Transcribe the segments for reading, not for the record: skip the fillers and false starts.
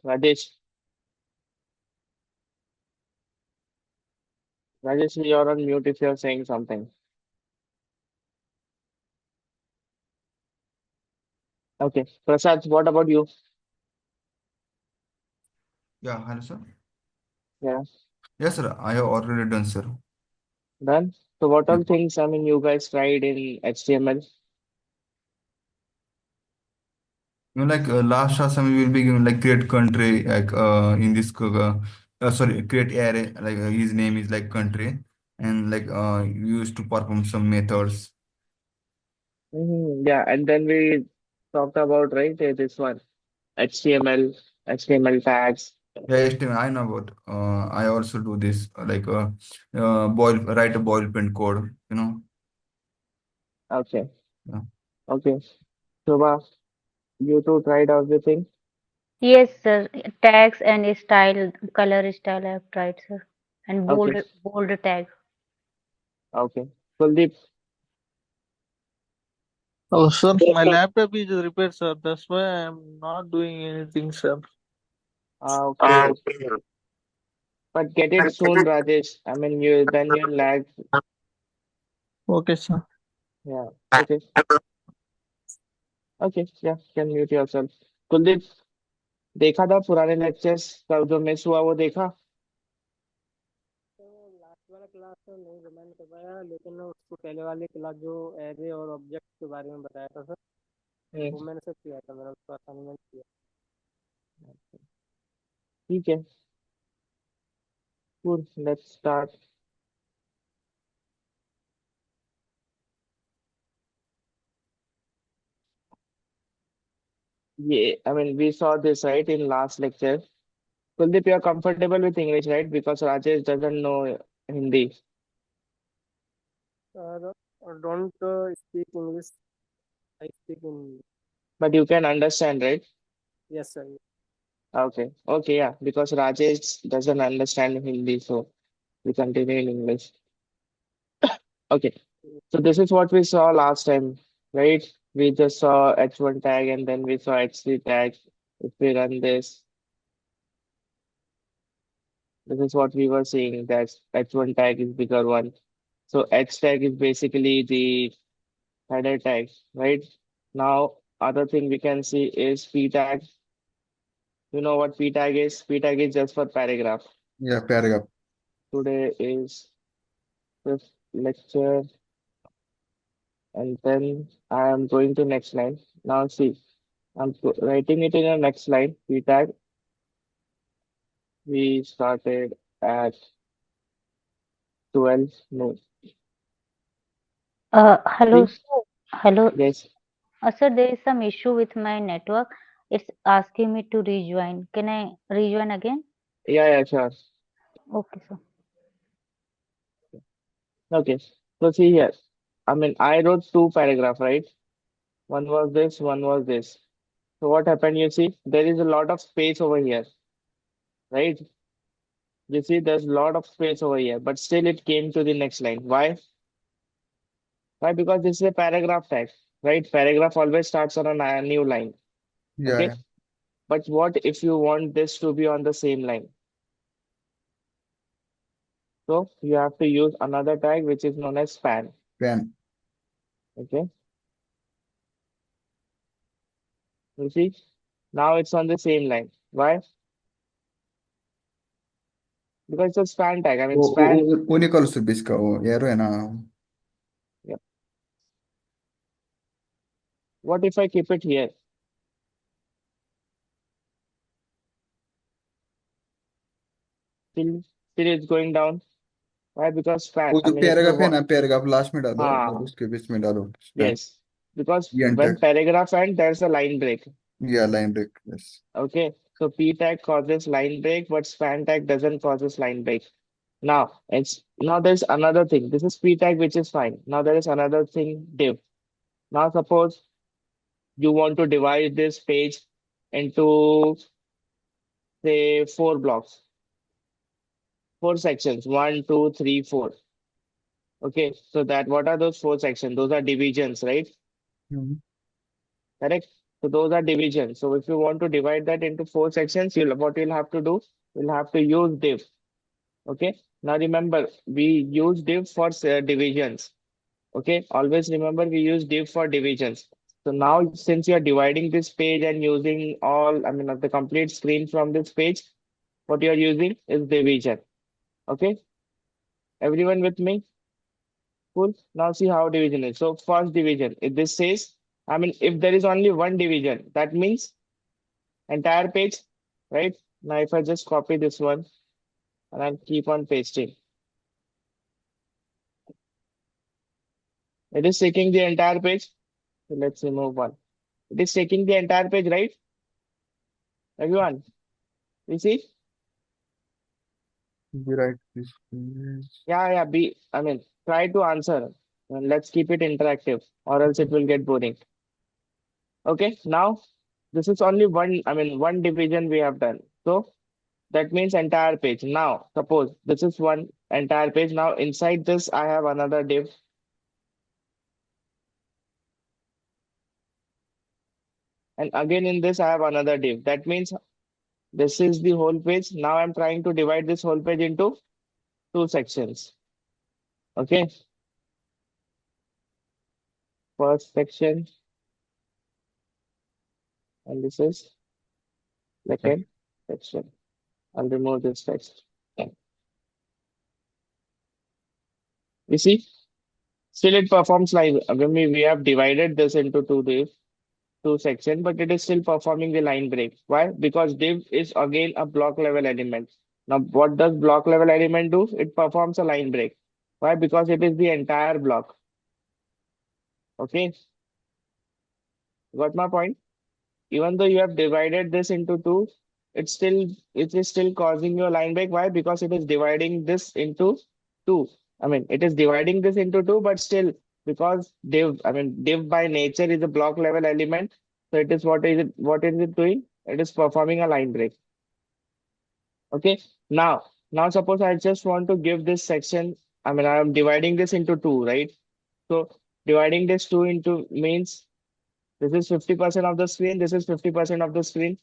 Rajesh. Rajesh, you're on mute if you're saying something. Okay. Prasad, what about you? Yeah, hello, sir. Yeah. Yes, sir. I have already done, sir. Done. So what Yeah. all things, you guys tried in HTML? Like last assignment, we will be given like create country, like in this, sorry, create array, like his name is like country, and like you used to perform some methods. Yeah, and then we talked about, right, this one, HTML, HTML tags. Yeah, HTML, I know about. I also do this, like write a boil print code, you know. Okay. Yeah. Okay. Shobha, you two tried everything? Yes, sir. Tags and style, color style I have tried, sir. And Okay. bold tag. Okay. Kuldeep. Oh, sir, my laptop is repaired, sir. That's why I'm not doing anything, sir. Okay. But get it soon, Rajesh. You lag. Okay, sir. Yeah. Okay. Okay. Yeah. Can mute yourself. Kuldeep देखा था पुराने lectures का जो miss हुआ वो देखा? तो last वाला क्लास तो नहीं रिमाइंड कर पाया, लेकिन उसको पहले वाली क्लास जो एरे और ऑब्जेक्ट के बारे में बताया था सर, हम्म, वो मैंने सब किया था, मेरा उसका असाइनमेंट किया। ठीक है. Cool. Let's start. Yeah. We saw this right in last lecture. Kuldeep, you're comfortable with English, right? Because Rajesh doesn't know Hindi, don't speak English, I speak in. but you can understand, right? Yes sir. Okay. Okay. Yeah. Because Rajesh doesn't understand Hindi, so we continue in English. Okay. So this is what we saw last time, right? We just saw H1 tag and then we saw H3 tag. If we run this is what we were seeing that H1 tag is bigger one. So H tag is basically the header tag, right? Now, other thing we can see is P tag. You know what P tag is? P tag is just for paragraph. Yeah, paragraph. Today is fifth lecture, and then I am going to next line. Now see, writing it in the next line. P tag. We started at 12 noon. Hello, See? sir. Hello. Yes. Sir, there is some issue with my network. It's asking me to rejoin. Can I rejoin again? Yeah, yeah, sure. Okay, sir. Okay. So see here. I wrote two paragraph, right? One was this, one was this. So what happened, you see, there is a lot of space over here, right? You see, there's a lot of space over here, but still it came to the next line. Why? Why? Because this is a paragraph tag, right? Paragraph always starts on a new line. Yeah, Okay. yeah. But what if you want this to be on the same line? So you have to use another tag which is known as span. Pen. Okay. You see, now it's on the same line. Why? Because it's a span tag. Span. Unicolor service का वो यारो है ना. Yeah. What if I keep it here? Still, still it's going down. Why? Because span. वो जो If you paragraph है want, ना, paragraph last में डालो और ah, उसके बीच में डालो स्पैन. yes. Because ये when enter. paragraph end, there's a line break. Yeah, line break. Yes. Okay. So P tag causes line break, but span tag doesn't causes line break. Now there's another thing. This is P tag, which is fine. Now there is another thing, div. Now suppose you want to divide this page into say four blocks, four sections, one, two, three, four. Okay. So that what are those four sections? Those are divisions, right? Mhm. Correct. So those are divisions. So if you want to divide that into 4 sections, what you'll have to do, you'll have to use div. Okay. Now remember, we use div for divisions. Okay. Always remember we use div for divisions. So now since you are dividing this page and using all, the complete screen from this page, what you are using is division. Okay. Everyone with me? Cool. Now see how division is. So first division, if this says, if there is only one division, that means entire page, right? Now if I just copy this one and I'll keep on pasting, it is taking the entire page. So let's remove one. It is taking the entire page, right? Everyone, you see? Be right. This is Yeah, try to answer. And let's keep it interactive, or else it will get boring. Okay, now this is only one division we have done. So that means entire page. Now, suppose this is one entire page. Now inside this, I have another div. And again in this, I have another div. That means this is the whole page. Now I'm trying to divide this whole page into 2 sections. Okay, first section, and this is second section. I'll remove this text. You see, still it performs like when we have divided this into two sections, but it is still performing the line break. Why? Because div is again a block level element. Now, what does block level element do? It performs a line break. Why? Because it is the entire block. Okay, got my point? Even though you have divided this into two, it is still causing you a line break. Why? Because it is dividing this into two. It is dividing this into two, but still, because div by nature is a block level element, so it is what is it doing? It is performing a line break. Okay. Now suppose I just want to give this section. I am dividing this into two, right? So dividing this two into means this is 50% of the screen. This is 50% of the screen.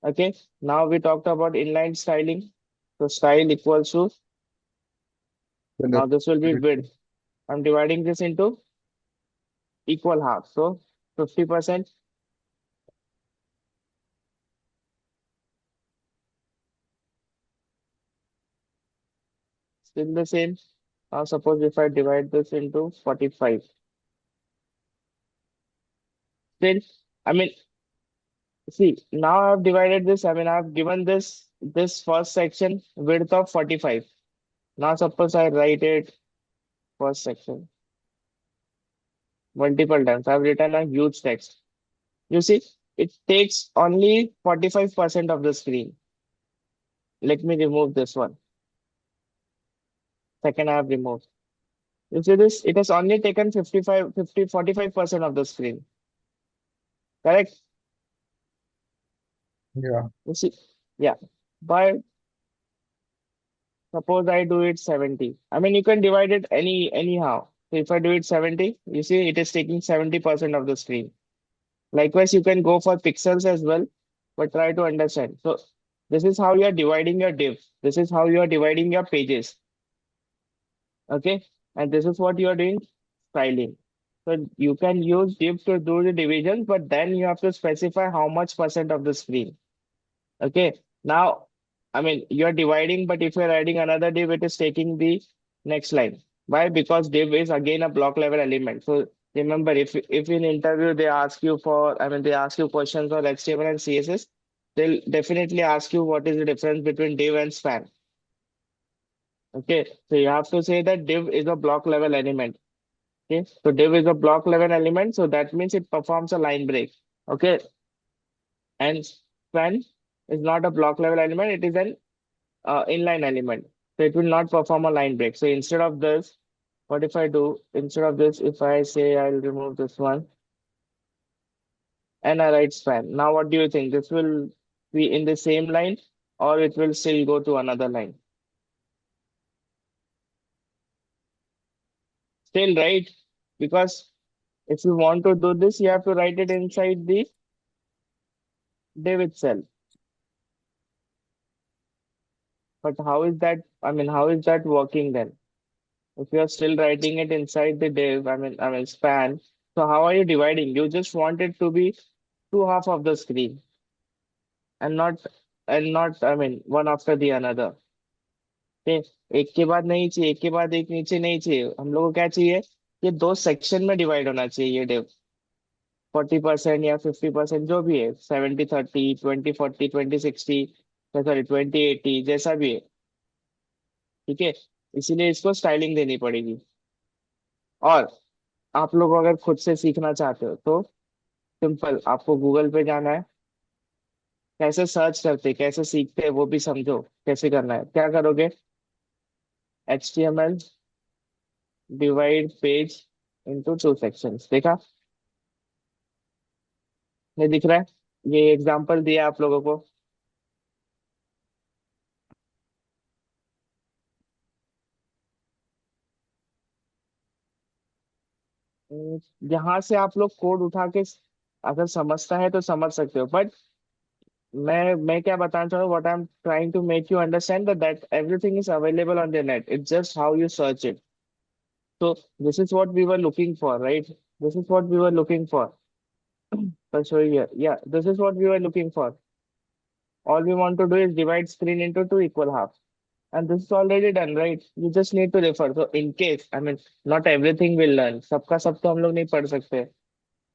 Okay, now we talked about inline styling. So style equals to, the now left. this will be width. I'm dividing this into equal half. So 50%, still the same. Now suppose if I divide this into 45. Still, I mean, see, now I've divided this. I've given this first section width of 45. Now suppose I write it first section multiple times. I've written a huge text. You see, it takes only 45% of the screen. Let me remove this one. Second, I have removed. You see this? It has only taken 45% of the screen. Correct? Yeah. You see? Yeah. But suppose I do it 70. You can divide it anyhow. So if I do it 70, you see it is taking 70% of the screen. Likewise, you can go for pixels as well, but try to understand. So this is how you are dividing your div. This is how you are dividing your pages. Okay, and this is what you are doing, styling. So you can use div to do the division, but then you have to specify how much percent of the screen. Okay, now you're dividing, but if you're adding another div, it is taking the next line. Why? Because div is again a block level element. So remember, if in interview they ask you for, they ask you questions on HTML and CSS, they'll definitely ask you what is the difference between div and span. Okay, so you have to say that div is a block level element. Okay, so div is a block level element, so that means it performs a line break. Okay, and span is not a block level element, it is an inline element. So it will not perform a line break. So instead of this, what if I do? Instead of this, if I say I'll remove this one and I write span. Now what do you think? This will be in the same line or it will still go to another line? Still, right? Because if you want to do this, you have to write it inside the div itself. But how is that, I mean, how is that working then? If you're still writing it inside the div, I mean span, so how are you dividing? You just want it to be two half of the screen and not I mean one after the another. Okay? एक के बाद नहीं चाहिए, एक के बाद एक नीचे नहीं चाहिए, हम लोग को क्या चाहिए? ये दो सेक्शन में डिवाइड होना चाहिए ये div, 40% या 50% जो भी है, 70-30, 20-40, 20-60, सॉरी 20-80, जैसा भी है। ठीक है, इसीलिए इसको स्टाइलिंग देनी पड़ेगी। और आप लोग अगर खुद से सीखना चाहते हो तो सिंपल, आपको गूगल पे जाना है। कैसे सर्च करते, कैसे सीखते हैं वो भी समझो, कैसे करना है। क्या करोगे? HTML divide page into two sections, देखा? नहीं दिख रहा है? ये एग्जांपल दिया आप लोगों को। यहाँ से आप लोग कोड उठा के अगर समझता है तो समझ सकते हो, बट मैं क्या बताना चाह रहा हूँ, what I am trying to make you understand that everything is available on the net, it's just how you search it. So this is what we were looking for, right? This is what we were looking for. I'll show you here. Yeah, this is what we were looking for. All we want to do is divide screen into two equal halves. And this is already done, right? You just need to refer. So in case, I mean, not everything will learn. सबका सब तो हम लोग नहीं पढ़ सकते।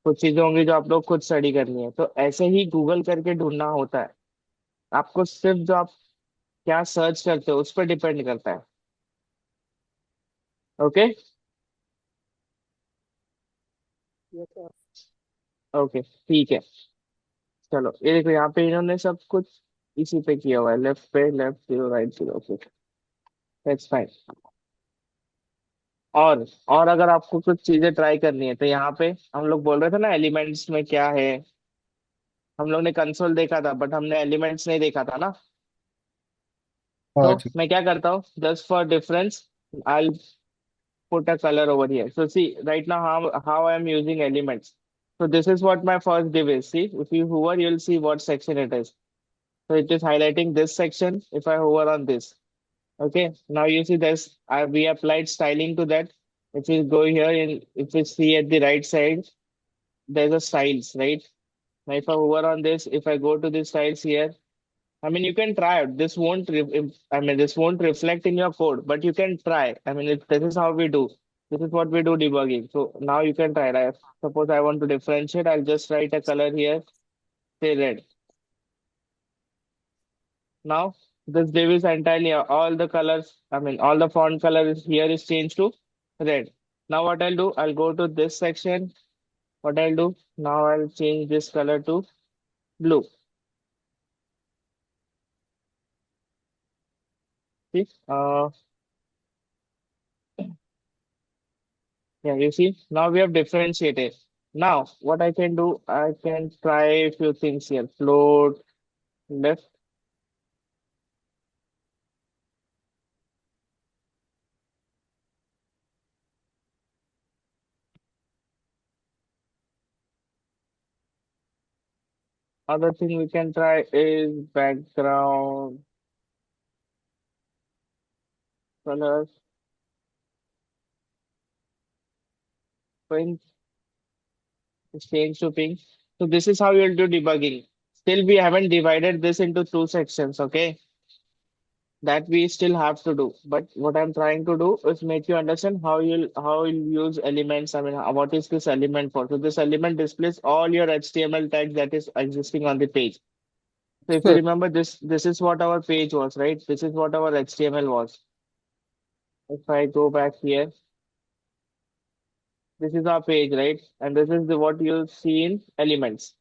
कुछ चीजें होंगी जो आप लोग खुद स्टडी करनी है, तो ऐसे ही गूगल करके ढूंढना होता है। आपको सिर्फ जो आप क्या सर्च करते हो उस पर डिपेंड करता है। ओके। Yes sir. ओके ठीक है। चलो ये देखो, यहाँ पे इन्होंने सब कुछ इसी पे किया हुआ है, लेफ्ट पे left zero right zero. Okay, that's fine. और अगर आपको कुछ चीजें ट्राई करनी है तो यहाँ पे हम लोग बोल रहे थे ना एलिमेंट्स में क्या है। हम लोग ने कंसोल देखा था बट हमने एलिमेंट्स नहीं देखा था ना। हाँ तो ठीक। मैं क्या करता हूँ, just for difference I put a color over here. So see right now how I am using elements. So this is what my first div is. See, if you hover you'll see what section it is. So it is highlighting this section if I hover on this. Okay, now you see this. We applied styling to that. If you go here and if you see at the right side, there's a styles, right? Now if I hover on this, if I go to the styles here, I mean you can try it. This won't, I mean this won't reflect in your code, but you can try. I mean this is how we do. This is what we do debugging. So now you can try it. Suppose I want to differentiate. I'll just write a color here, say red. Now this div is entirely all the colors, I mean all the font color is here is changed to red. Now what I'll do, I'll go to this section. What I'll do, now I'll change this color to blue. See? Yeah, you see, now we have differentiated. Now what I can do, I can try a few things here. Float, left. Other thing we can try is background colors, pink, change to pink. So this is how you'll do debugging. Still, we haven't divided this into two sections, okay? That we still have to do. But what I'm trying to do is make you understand how you'll use elements. I mean, what is this element for? So this element displays all your HTML tags that is existing on the page. So if you sir remember this is what our page was, right? This is what our HTML was. If I go back here, this is our page, right? And this is what you see in elements.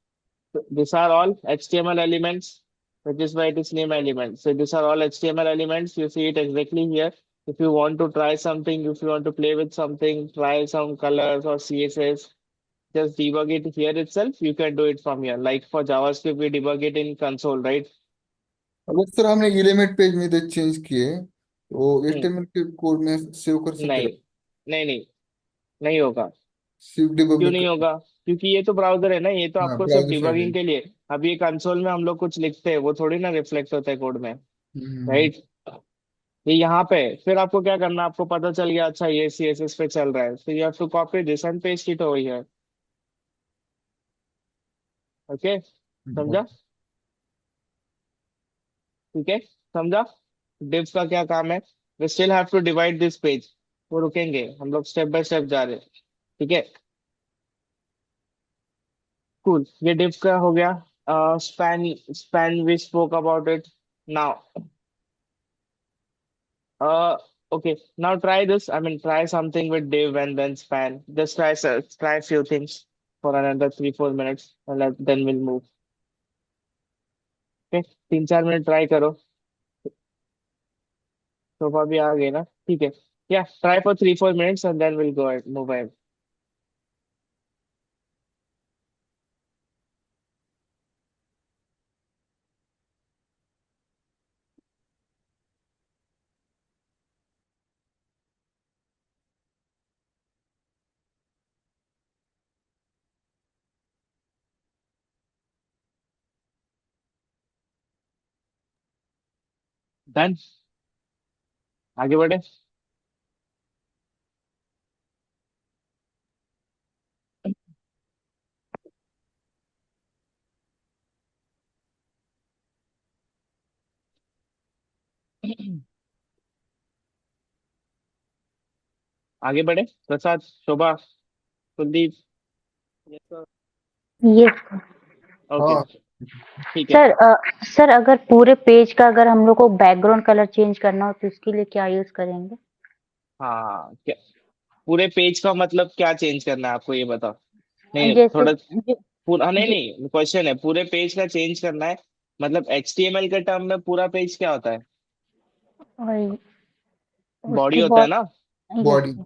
So these are all HTML elements, which is why it is named elements. So these are all HTML elements. You see it exactly here. If you want to try something, if you want to play with something, try some colors or CSS, just debug it here itself. You can do it from here. Like for JavaScript, we debug it in console, right? अगर sir हमने element page में इधर change किए तो Hmm. HTML के code में save कर सकते नहीं, हैं? नहीं, नहीं, नहीं होगा। सिर्फ डिबग क्यों में नहीं कर। होगा? क्योंकि ये तो ब्राउजर है ना, ये तो हाँ आपको सिर्फ ब्राउजर साइड है। डिबगिंग के लिए। अब ये कंसोल में हम लोग कुछ लिखते हैं, वो थोड़ी ना रिफ्लेक्ट होता है कोड में, हम्म। राइट। ये यहाँ पे फिर आपको क्या करना, आपको पता चल गया अच्छा ये सीएसएस पे चल रहा है, तो you have to copy this and paste it over here. Okay, समझा? ठीक है, समझा? डिव्स का क्या काम है, we still have to divide this page, वो रुकेंगे हम लोग, स्टेप बाय स्टेप जा रहे हैं। ठीक है, कूल, ये डिव का हो गया। Span, span we spoke about it now. Okay, now try this. I mean, try something with div and then span. Just try a few things for another 3-4 minutes, and then we'll move. Okay, 3-4 minute try करो। Sofa भी आ गई ना, ठीक है। Yeah, try for 3-4 minutes and then we'll go ahead, move ahead. Done, आगे बढ़े। आगे बढ़े, Prasad, Shobha, Kuldeep. Yes sir. Yes okay, हाँ। ठीक है। सर। सर अगर पूरे पेज का अगर हम लोग को बैकग्राउंड कलर चेंज करना हो तो इसके लिए क्या यूज करेंगे? हाँ, क्या पूरे पेज का मतलब क्या चेंज करना है आपको, ये बताओ। नहीं, जैसे थोड़ा जो, पूरा नहीं, जो, नहीं क्वेश्चन है, पूरे पेज का चेंज करना है मतलब एचटीएमएल के टर्म में पूरा पेज क्या होता है, वही बॉडी उसकी होता है बहुत। ना। बॉडी। यस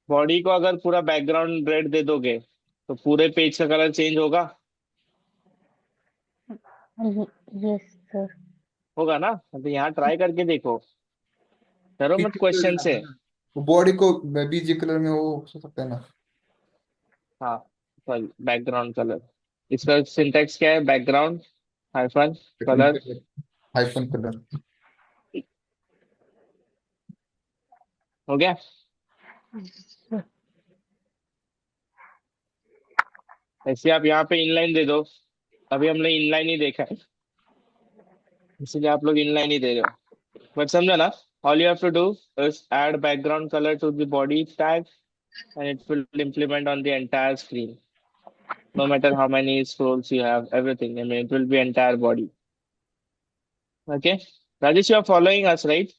बॉडी को अगर पूरा बैकग्राउंड रेड दे दोगे तो पूरे पेज का कलर चेंज होगा, यस सर। होगा ना। तो यहाँ ट्राई करके देखो, डरो मत पीछे कलर क्वेश्चन देना से। है ना, वो बॉडी को बीजी कलर में वो हो सकता है ना। हाँ, सॉरी, बैकग्राउंड कलर, इसका सिंटेक्स क्या है, background hyphen colour. Hyphen colour. हो गया। ऐसे आप यहाँ पे इनलाइन दे दो, अभी हमने इनलाइन ही देखा है, इसलिए आप लोग इनलाइन ही दे रहे हो, बट समझो ना। All you have to do is add background colour to the body tag and it will implement on the entire screen, no matter how many scrolls you have, everything. I mean, it will be entire body. Okay, Rajesh, you are following us, right?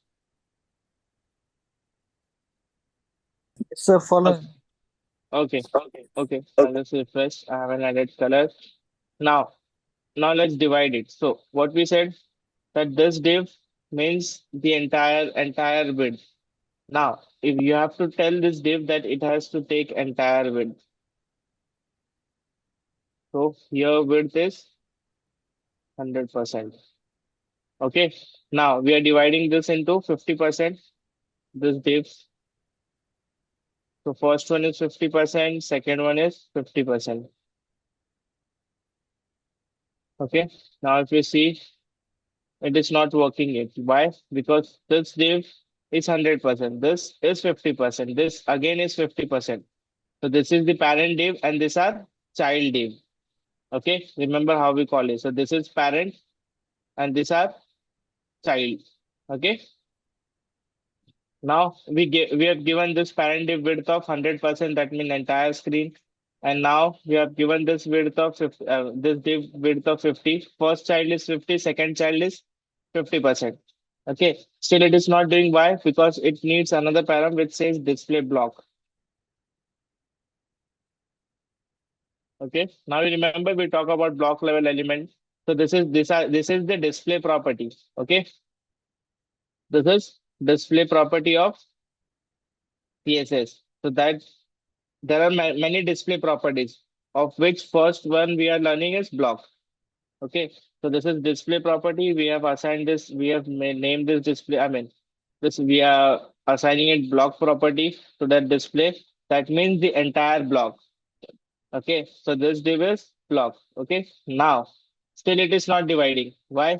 Sir, Okay, following. okay, okay. I'll just refresh. I haven't added color. Now, now let's divide it. So what we said, that this div means the entire width. Now, if you have to tell this div that it has to take entire width, so here width is 100%. Okay. Now we are dividing this into 50%. This div. So first one is 50%, second one is 50%. Okay. Now if you see, it is not working yet. Why? Because this div is 100%. This is 50%. This again is 50%. So this is the parent div and these are child div. Okay. Remember how we call it. So this is parent and these are child. Okay. Now we have given this parent div width of 100%, that means entire screen. And now we have given this width of 50, this div width of 50. First child is 50, second child is 50%. Okay. Still it is not doing, why? Because it needs another param which says display block. Okay. Now you remember we talk about block level element. So this is the display property. Okay. This is display property of CSS. So that there are many display properties, of which first one we are learning is block. Okay, so this is display property. We have assigned this, we have named this display. I mean, this we are assigning it block property to that display. That means the entire block. Okay, so this div is block. Okay. Now, still it is not dividing. Why?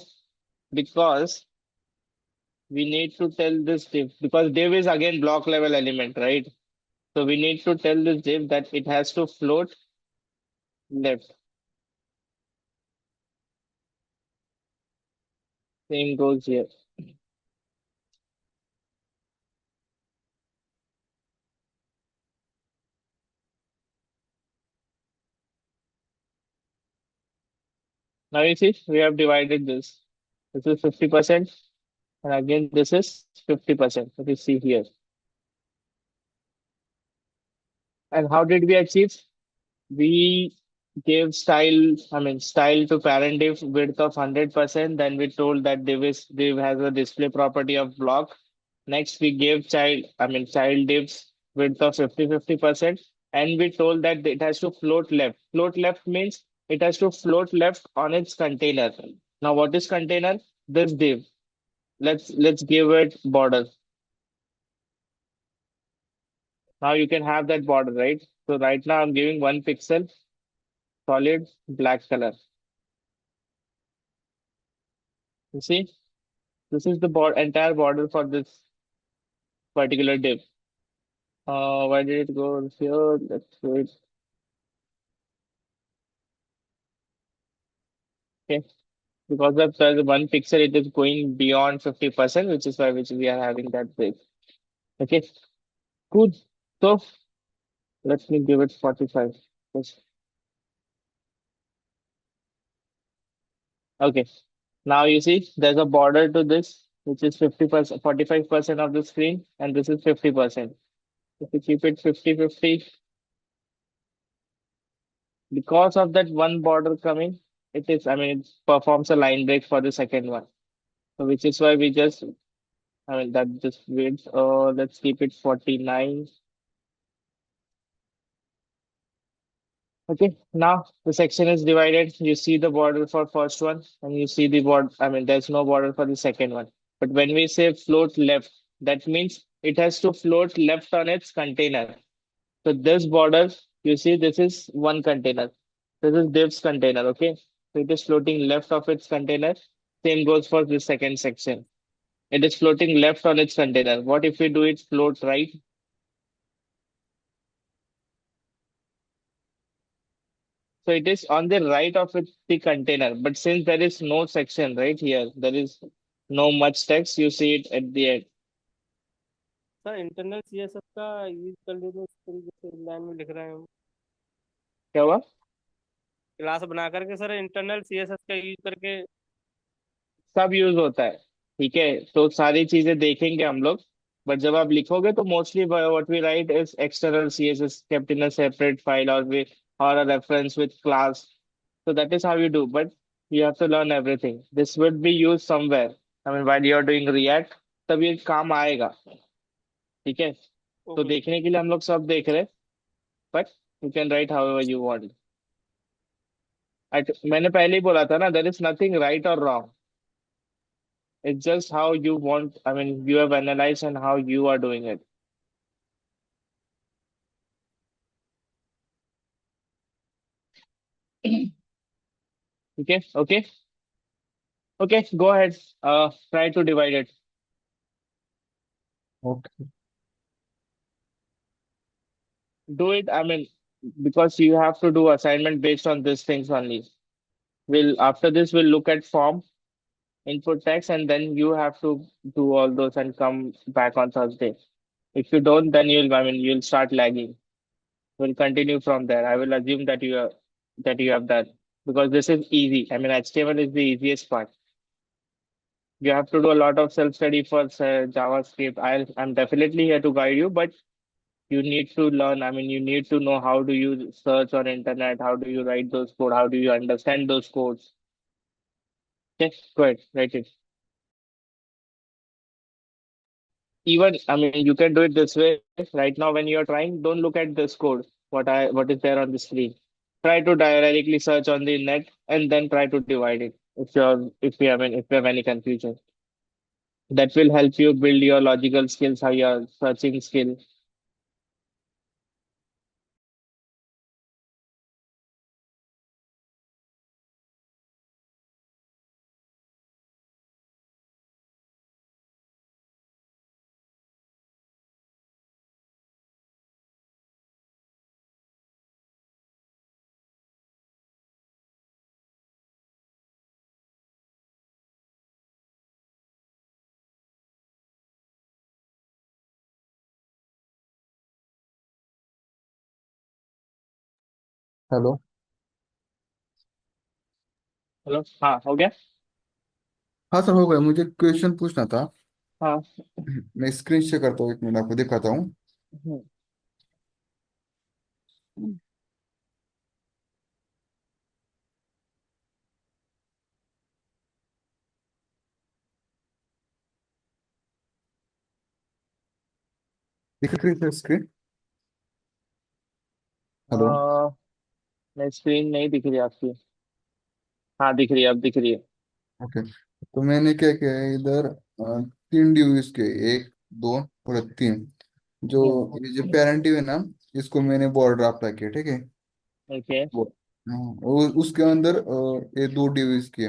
Because we need to tell this div, because div is again block level element, right? So we need to tell this div that it has to float left. Same goes here. Now you see, we have divided this. This is 50%, and again this is 50%. What you see here. And how did we achieve? We gave style to parent div width of 100%. Then we told that div has a display property of block. Next, we gave child divs width of 50%. And we told that it has to float left. Float left means it has to float left on its container. Now, what is container? This div. Let's give it border. Now you can have that border, right? So right now I'm giving 1 pixel solid black color. You see, this is the entire border for this particular div. Why did it go here? Let's wait. Okay, because of the 1 pixel, it is going beyond 50%, which is why which we are having that break. Okay, good. So let me give it 45. Yes. Okay. Now you see there's a border to this, which is 50%, 45% of the screen, and this is 50%. If you keep it 50-50, because of that one border coming, it performs a line break for the second one. So which is why we just, that just waits. Let's keep it 49. Okay, now the section is divided. You see the border for first one, and you see the border. There's no border for the second one. But when we say float left, that means it has to float left on its container. So this border, you see, this is one container. This is div's container, okay? So it is floating left of its container. Same goes for the second section. It is floating left on its container. What if we do it float right? So it is on the right of it, the container. But since there is no section right here, there is no much text, you see it at the end. Sir internal CSS का use कर लेते हैं, इस तरीके से line में लिख रहे हैं हम। क्या हुआ? क्लास बना करके सर इंटरनल सीएसएस का यूज करके। सब यूज होता है, ठीक है, तो सारी चीजें देखेंगे हम लोग। बट जब आप लिखोगे तो mostly what we write is external CSS kept in a separate file or a reference with class. So that is how you do, but you have to learn everything. This would be used somewhere. While you are doing React, तब ये काम आएगा, ठीक है। तो okay देखने के लिए हम लोग सब देख रहे हैं, but you can write how ever you want. मैंने पहले ही बोला था ना, देयर इज नथिंग राइट और wrong. It's just how you want, you have analyzed and how you are doing it. Okay, okay, okay, go ahead. Try to divide it. Okay. Do it, because you have to do assignment based on these things only. After this, we'll look at form, input text, and then you have to do all those and come back on Thursday. If you don't, then you'll start lagging. We'll continue from there. I will assume that you have done, because this is easy. HTML is the easiest part. You have to do a lot of self-study for JavaScript. I'm definitely here to guide you, but you need to learn. You need to know how do you search on internet, how do you write those code, how do you understand those codes. Okay, go ahead, write it. Even you can do it this way. Right now, when you're trying, don't look at this code. What is there on the screen? Try to directly search on the net and then try to divide it. If you have any confusion, that will help you build your logical skills, how your searching skill. Hello. Hello, हाँ हो गया। हाँ sir, हो गया। मुझे question पूछना था। हाँ। मैं स्क्रीन शेयर करता हूँ, 1 मिनट आपको दिखाता हूँ। हम्म, दिख रही है स्क्रीन? हेलो। आ, नहीं, स्क्रीन नहीं दिख रही आपकी। हाँ दिख रही है, अब दिख रही है। ओके। तो मैंने क्या किया है इधर, 3 डिव्स के, एक, दो और 3, जो हम्म। ये जो पेरेंट डिव है ना, इसको मैंने बॉर्डर अप्लाई किया, ठीक है। ओके। वो उसके अंदर ये 2 डिव्स के।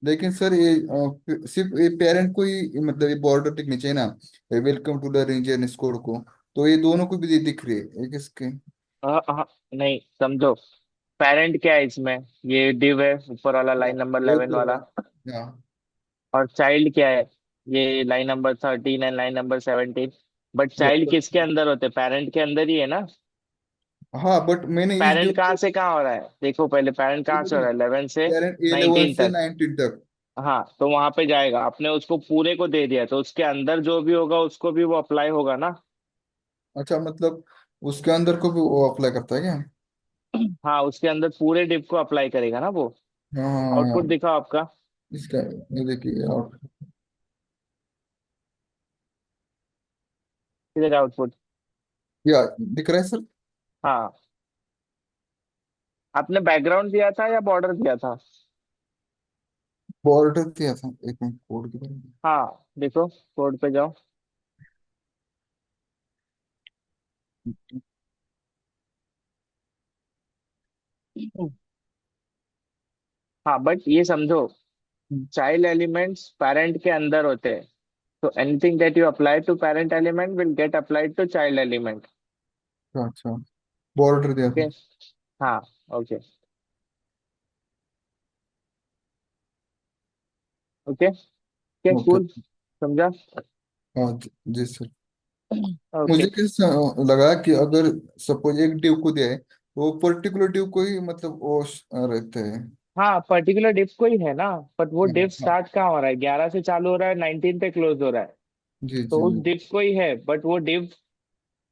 लेकिन सर ये सिर्फ ये पेरेंट को ही मतलब ये बॉर्डर दिखनी चाहिए ना, welcome to the ranger score को। तो ये दोनों को भी दिख रही है एक इसके। हाँ हाँ, नहीं समझो। पेरेंट क्या है इसमें? ये डिव है, ऊपर वाला हाँ, लाइन नंबर वो 11 तो है। वाला। हाँ। और चाइल्ड क्या है? ये line number 13 and line number 17। But child किसके अंदर होते? पेरेंट के अंदर ही है ना। हाँ बट मैंने इस पेरेंट डिव कहाँ को, से कहाँ हो रहा है, देखो पहले पेरेंट कहाँ से हो रहा है, 11 से पेरेंट 11 19 से तक। 19 तक। हाँ, तो वहां पे जाएगा, आपने उसको पूरे को दे दिया तो उसके अंदर जो भी होगा उसको भी वो अप्लाई होगा ना। अच्छा, मतलब उसके अंदर को भी वो अप्लाई करता है क्या? हाँ, उसके अंदर पूरे डिव को अप्लाई करेगा ना वो। आउटपुट हाँ। दिखाओ आपका। इसका ये देखिए, और किधर आउटपुट? या दिख रहा है सर? हाँ। आपने बैकग्राउंड दिया था या बॉर्डर दिया था? बॉर्डर दिया था, एक मिनट कोड की तरह। हाँ देखो, कोड पे जाओ। हाँ बट ये समझो, चाइल्ड एलिमेंट्स पेरेंट के अंदर होते हैं। तो anything that you apply to parent element will get applied to child element. अच्छा अच्छा, बॉर्डर दिया ओके। था। हाँ। ओके। ओके। क्या ओके। कूल। समझा? हाँ जी सर। ओके। मुझे कैसा लगा कि अगर सपोज एक ड्यू को दिया है, तो वो पर्टिकुलर ड्यू को ही मतलब वो रहते हैं। हाँ, पर्टिकुलर डिव को ही है ना। बट वो हाँ डिव हाँ। स्टार्ट कहाँ हो रहा है, 11 से चालू हो रहा है, 19 पे क्लोज हो रहा है। जी तो जी। उस डिव को ही है, बट वो डिव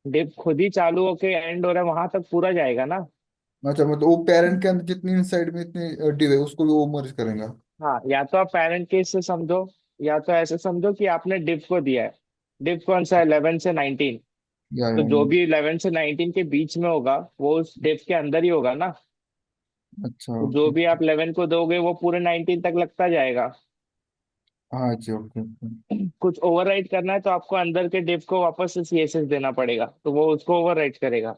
डिव खुद ही चालू होके एंड हो रहा है, वहां तक पूरा जाएगा ना। अच्छा, मतलब वो पेरेंट के अंदर जितनी साइड में इतनी ड्यू है उसको भी वो मर्ज करेंगे। हाँ, या तो आप पेरेंट केस से समझो, या तो ऐसे समझो कि आपने डिव को दिया है। डिव कौन सा है? 11 से 19। तो या जो भी 11 से 19 के बीच में होगा वो उस डिव के अंदर ही होगा ना। अच्छा तो जो ओके। भी आप 11 को दोगे वो पूरे 19 तक लगता जाएगा। हाँ जी, ओके ओके। कुछ ओवरराइट करना है तो आपको अंदर के डिव को वापस से सीएसएस देना पड़ेगा, तो वो उसको ओवरराइट करेगा।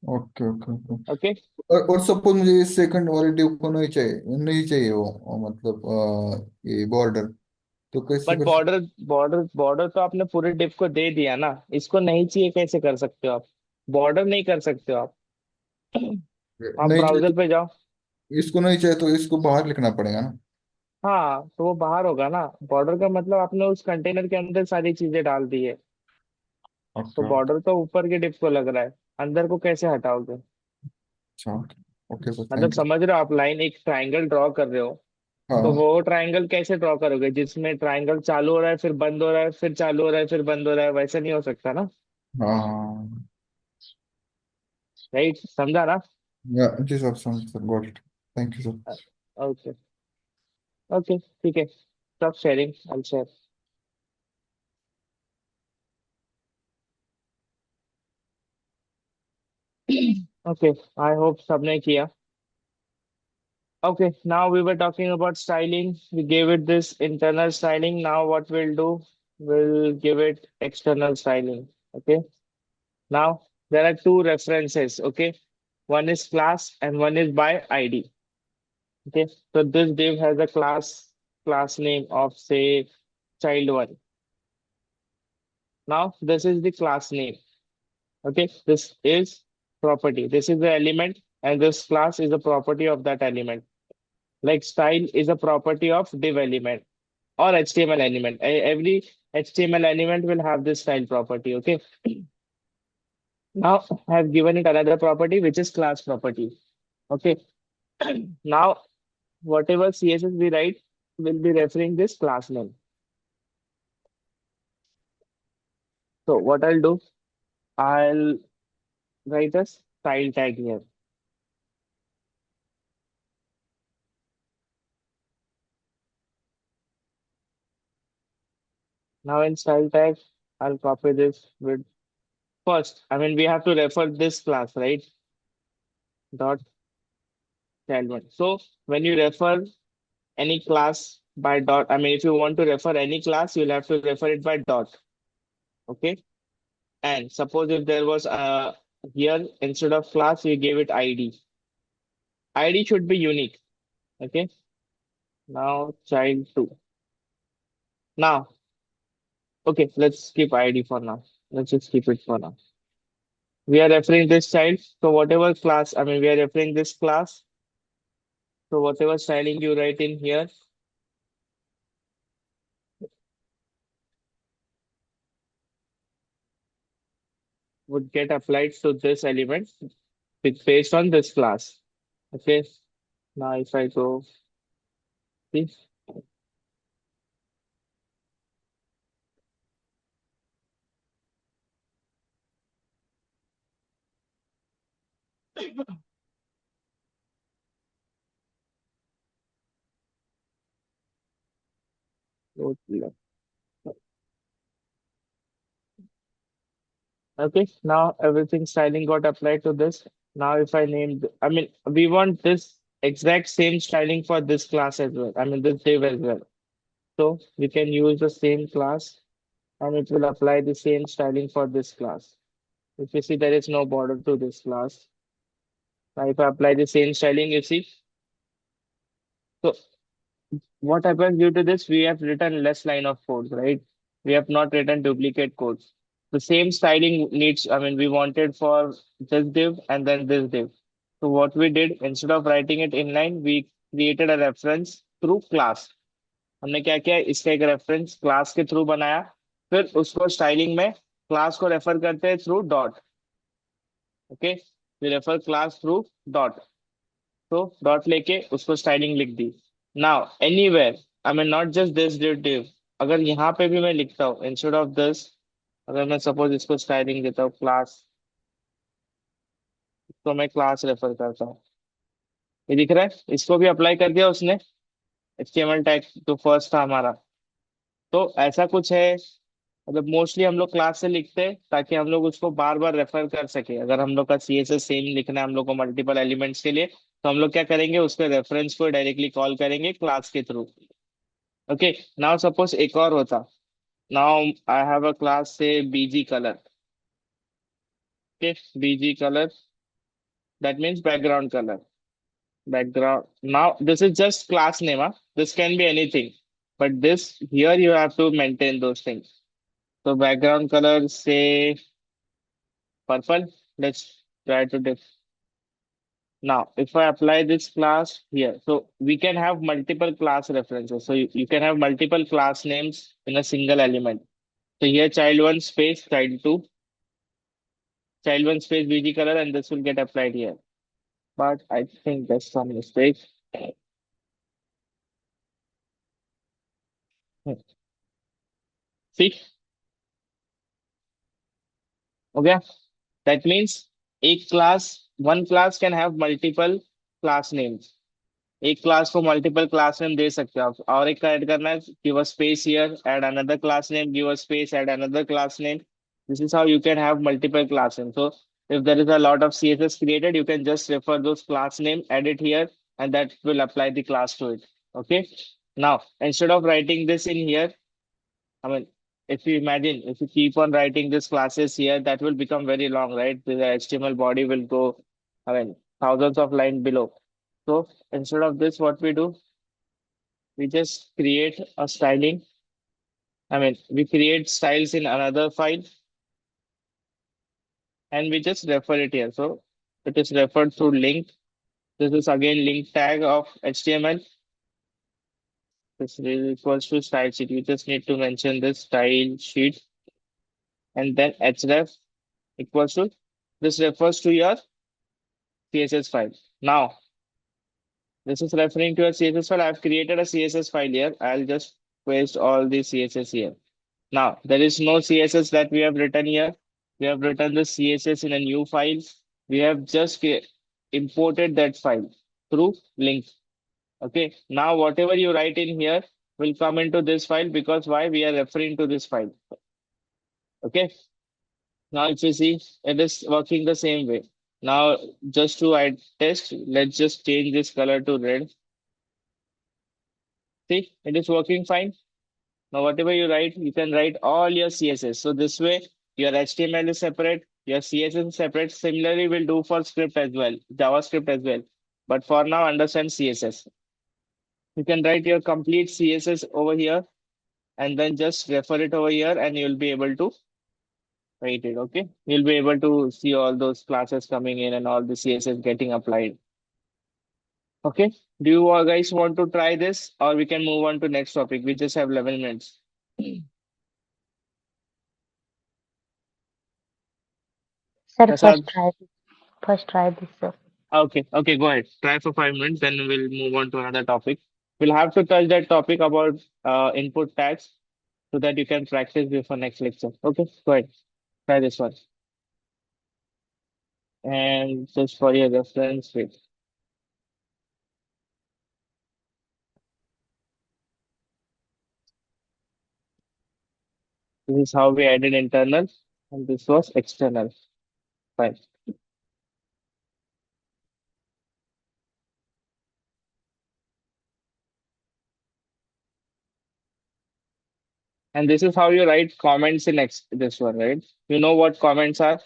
Okay okay okay. ओके। और सपोज मुझे इस सेकंड वाले ड्यू को नहीं चाहिए, नहीं चाहिए वो मतलब ये बॉर्डर, तो कैसे बट कर सकते? बॉर्डर तो आपने पूरे डिव को दे दिया ना। इसको नहीं चाहिए, कैसे कर सकते हो आप? बॉर्डर नहीं कर सकते हो आप। आप नहीं चाहिए ब्राउजर तो पे जाओ। इसको नहीं चाहिए तो इसको बाहर लिखना पड़ेगा ना? हाँ, तो वो बाहर होगा ना। बॉर्डर का मतलब आपने उस कंटेनर के अंदर सारी चीजें डाल दी है। तो ओके ओके। बॉर्डर तो ऊपर के डिव को लग रहा है, अंदर को कैसे हटाओगे? अच्छा ओके। ओके सर, मतलब थैंक यू। समझ रहे हो, आप लाइन एक ट्राइंगल ड्रॉ कर रहे हो। तो हाँ वो ट्राइंगल कैसे ड्रॉ करोगे जिसमें ट्राइंगल चालू हो रहा है फिर बंद हो रहा है फिर चालू हो रहा है फिर बंद हो रहा है? वैसे नहीं हो सकता ना। हाँ। राइट, समझा ना? या जी सर, समझ sir, got it. Thank you sir. Okay. Okay ठीक है। Stop sharing, I share. Okay, I hope सबने किया। Okay, now we were talking about styling. We gave it this internal styling. Now what we'll do, we'll give it external styling. Okay. Now there are two references. Okay. One is class and one is by ID. Okay. So this div has a class name of say child one. Now this is the class name. Okay. This is property. This is the element and this class is a property of that element. Like style is a property of div element or HTML element. Every HTML element will have this style property. Okay. Now I have given it another property which is class property. Okay. Now, whatever CSS we write will be referring this class name. So what I'll do, I'll write a style tag here. Now in style tag, I'll copy this with first. I mean, we have to refer this class, right? Dot child one. So when you refer any class by dot, I mean, if you want to refer any class, you'll have to refer it by dot. Okay. And suppose if there was a here instead of class, you gave it ID. ID should be unique. Okay. Now child two. Now, okay, let's keep ID for now. Let's just keep it for now. We are referring this child. So whatever class, I mean, we are referring this class. So whatever styling you write in here would get applied to this element based on this class. Okay. Now if I go this, okay. Now everything styling got applied to this. Now if I name, I mean, we want this exact same styling for this class as well. I mean, this div as well. So we can use the same class and it will apply the same styling for this class. If you see there is no border to this class. Now if I apply the same styling, you see. So what happens due to this? We have written less line of codes, right? We have not written duplicate codes. The same styling needs, I mean, we wanted for this div and then this div. So what we did, instead of writing it inline, we created a reference through class. हमने क्या किया इसका एक reference class के through बनाया फिर उसको styling में क्लास को रेफर करते हैं through dot okay we refer class through dot तो डॉट लेके उसको स्टाइलिंग लिख दी now anywhere I mean not just this div अगर यहाँ पे भी मैं लिखता हूँ इंस्टेड ऑफ दिस अगर मैं सपोज इसको स्टाइलिंग देता हूँ क्लास तो मैं क्लास रेफर करता हूँ ये दिख रहा है इसको भी अप्लाई कर दिया उसने एचटीएमएल टैग जो फर्स्ट था हमारा तो ऐसा कुछ है मतलब मोस्टली हम लोग क्लास से लिखते हैं ताकि हम लोग उसको बार बार रेफर कर सके अगर हम लोग का सीएसएस सेम लिखना है हम लोग को मल्टीपल एलिमेंट्स के लिए तो हम लोग क्या करेंगे उसके रेफरेंस को डायरेक्टली कॉल करेंगे क्लास के थ्रू ओके नाउ सपोज एक और होता now I have a class से BG colour okay BG colour that means background colour background now this is just class name huh? This can be anything but this here you have to maintain those things so background color say purple let's try to now if I apply this class here so we can have multiple class references so you can have multiple class names in a single element so here child one space child one space bg color and this will get applied here but I think that's some mistake. See okay that means एक class one class can have multiple class names एक class को multiple class name दे सकते हो आप और एक का add करना है give a space here add another class name give a space add another class name this is how you can have multiple class names so if there is a lot of css created you can just refer those class name add it here and that will apply the class to it okay now instead of writing this in here I mean, if you imagine, if you keep on writing these classes here, that will become very long, right? The HTML body will go, I mean, thousands of lines below. So instead of this, what we do, we just create a styling. I mean, we create styles in another file and we just refer it here. So it is referred through link. This is again link tag of HTML. This is equals to style sheet. You just need to mention this style sheet and then href equals to this refers to your CSS file. Now, this is referring to a CSS file. I've created a CSS file here. I'll just paste all the CSS here. Now, there is no CSS that we have written here. We have written the CSS in a new file. We have just imported that file through link. Okay. Now, whatever you write in here will come into this file because why? We are referring to this file. Okay. Now, if you see, it is working the same way. Now, just to add test, let's just change this color to red. See, it is working fine. Now, whatever you write, you can write all your CSS. So this way, your HTML is separate, your CSS is separate. Similarly, we'll do for script as well, JavaScript as well. But for now, understand CSS. You can write your complete CSS over here and then just refer it over here and you'll be able to write it. Okay. You'll be able to see all those classes coming in and all the CSS getting applied. Okay. Do you guys want to try this or we can move on to next topic? We just have 11 minutes. Sir, Prasad? first try this, sir. Okay, okay, go ahead. Try for 5 minutes, then we'll move on to another topic. We'll have to touch that topic about input tags so that you can practice before next lecture. Okay, go ahead. Try this one. And just for your reference, wait. This is how we added internal, and this was external. Fine. And this is how you write comments in this one, right? You know what comments are?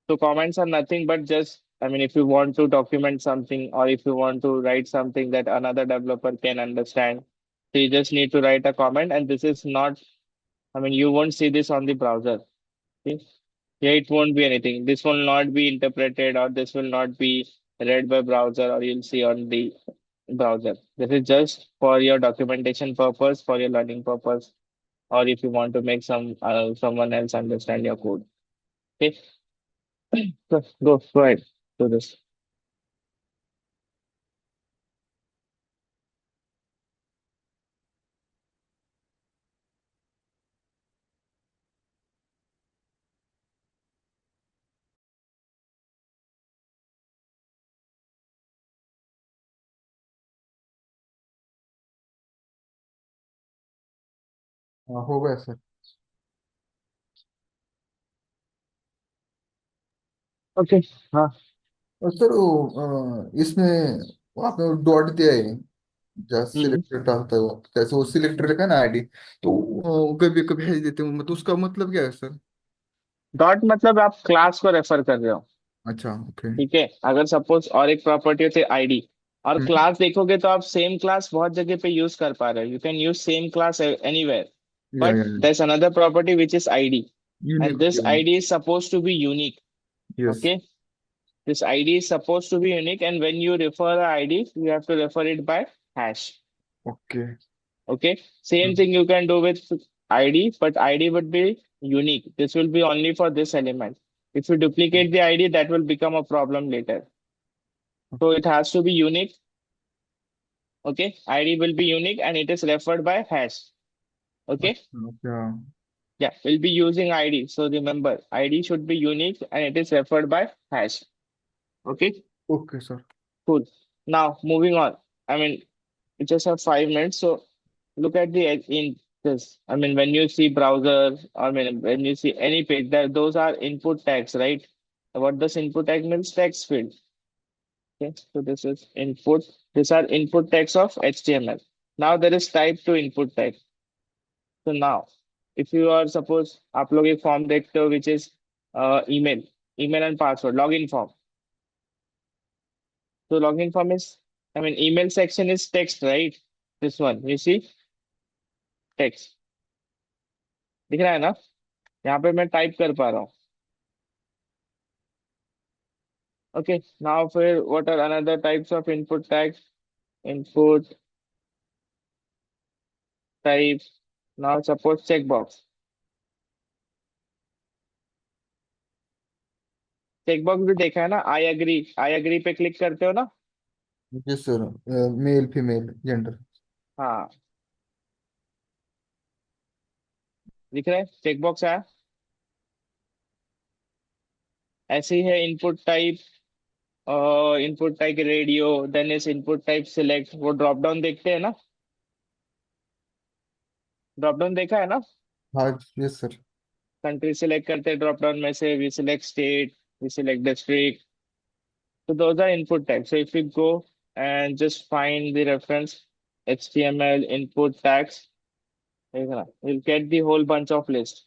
So comments are nothing but just, I mean, if you want to document something or if you want to write something that another developer can understand, so you just need to write a comment. And this is not, I mean, you won't see this on the browser. Okay? Yeah, it won't be anything. This will not be interpreted or this will not be read by browser or you'll see on the browser. This is just for your documentation purpose, for your learning purpose, or if you want to make someone else understand your code. Okay, so go ahead. Do this. हाँ हो गया sir. Okay. हाँ. और sir वो इसमें वो आपने वो डॉट दिया है जैसे हम्म. सिलेक्टर डालता है वो जैसे वो सिलेक्टर लिखा है ना आईडी तो कभी कभी भेज देते हैं मतलब उसका मतलब क्या है सर? डॉट मतलब आप क्लास को रेफर कर रहे हो. अच्छा ओके। ठीक है. अगर सपोज और एक प्रॉपर्टी होती है आईडी और हम्म। क्लास देखोगे तो आप सेम क्लास बहुत जगह पे यूज कर पा रहे हो. You can use same class anywhere. या But there's anotर property which is ID, and unique this ID is supposed to be unique. Yes. Okay, this ID is supposed to be unique, and when you refer a ID, you have to refer it by hash. Okay. Okay, same thing you can do with ID, but ID would be unique. This will be only for this element. If you duplicate the ID, that will become a problem later. So it has to be unique. Okay, ID will be unique and it is referred by hash. Okay, okay yeah, we'll be using ID. So remember, ID should be unique and it is referred by hash. Okay, okay sir. cool. Now moving on. I mean, we just have 5 minutes. So look at the in this. I mean, when you see browser, I mean, when you see any page, that those are input tags, right? What does input tag means? Text field. Okay, so this is input. These are input tags of HTML. Now there is type to input tag. So now, if you are suppose आप लोग एक form देखते हो which is email and password login form. So login form is, I mean, email section is text, right? This one, you see, text. दिख रहा है ना? यहाँ पे मैं टाइप कर पा रहा हूँ. Okay, now फिर what are another types of input tags? Input type. Now suppose checkbox. Checkbox भी देखा है ना, आई एग्री पे क्लिक करते हो ना। Yes, sir. Male, female, gender. हाँ, दिख रहा है चेकबॉक्स आया। ऐसे ही है input type, input type radio, then इस इनपुट टाइप सिलेक्ट, वो ड्रॉप डाउन देखते हैं ना, ड्रॉप डाउन देखा है ना। हाँ, yes, sir. कंट्री सिलेक्ट करते हैं ड्रॉप डाउन में से, we select state, we select district, so those are input tags. So if you go and just find the reference HTML input tags, you'll get the whole bunch of list.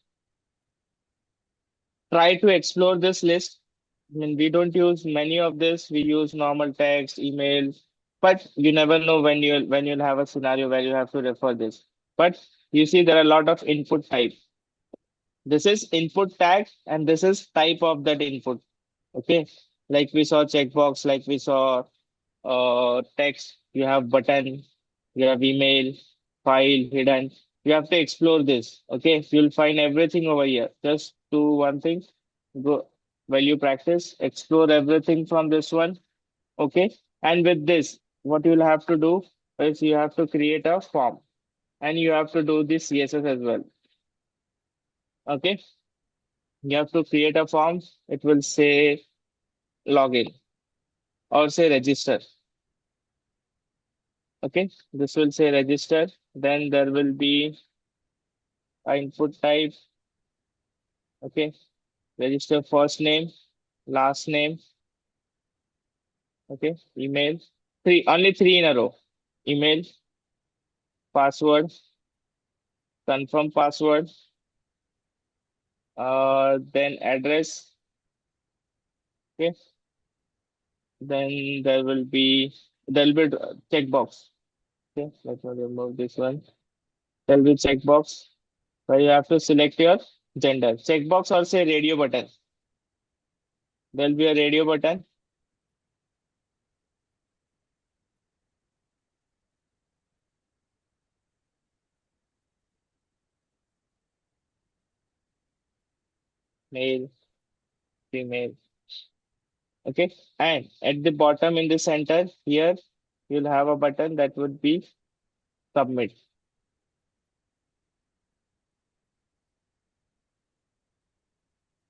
Try to explore this list. I mean, we don't use many of this. We use normal text, email, but you never know when you'll have a scenario where you have to refer this. But you see, there are a lot of input type. This is input tag, and this is type of that input. Okay, like we saw checkbox, like we saw text, you have button, you have email, file, hidden. You have to explore this. Okay, you'll find everything over here. Just do one thing. Go while you practice, explore everything from this one. Okay, and with this, what you'll have to do is you have to create a form, and you have to do this CSS as well. Okay, you have to create a form. It will say login or say register. Okay, this will say register. Then there will be input type. Okay, register first name, last name. Okay, email. Only three in a row. Email, password, confirm password, then address. Okay, then there will be checkbox. Okay, let me remove this one. There will be checkbox where you have to select your gender. Checkbox or say radio button. There will be a radio button. Male, female. Okay, and at the bottom in the center here, you'll have a button that would be submit.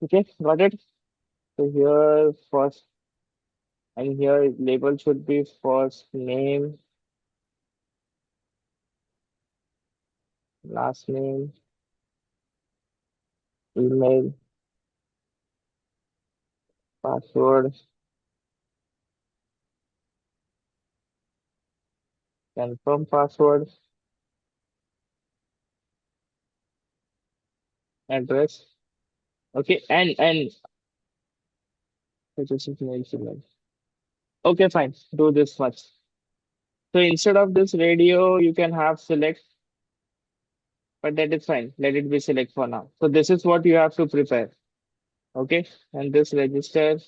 Okay, got it. So here first, and here label should be first name, last name, email, password, confirm password, address. Okay, and this is mail signal. Okay, fine. Do this much. So instead of this radio, you can have select, but that is fine. Let it be select for now. So this is what you have to prepare. Okay, and this register.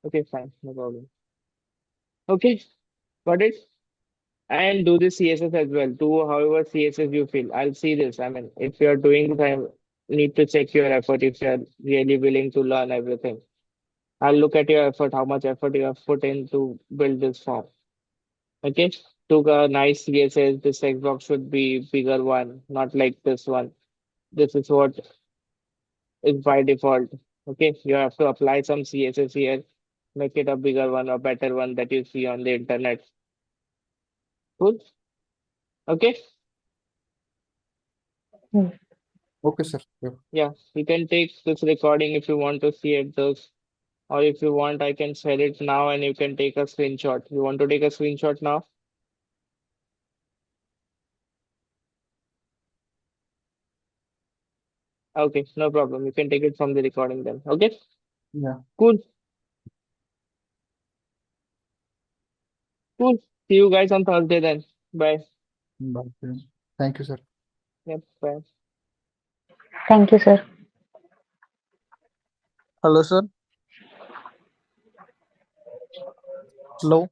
Okay, fine, no problem. Okay, got it. And do the CSS as well. Do however CSS you feel. I'll see this. I mean, if you're doing this, I need to check your effort if you're really willing to learn everything. I'll look at your effort, how much effort you have put in to build this form. Okay, took a nice CSS. This text box should be bigger one, not like this one. This is what is by default. Okay, you have to apply some CSS here, make it a bigger one, a better one that you see on the internet. Cool. Okay. Hmm. Okay, sir. Sure. Yeah, you can take this recording if you want to see it those, or if you want, I can share it now and you can take a screenshot. You want to take a screenshot now? Okay, no problem. You can take it from the recording then. Okay, Yeah. cool, cool. See you guys on Thursday then. Bye. Bye. Thank you, sir. Yep, bye. Thank you, sir. Hello, sir. Hello.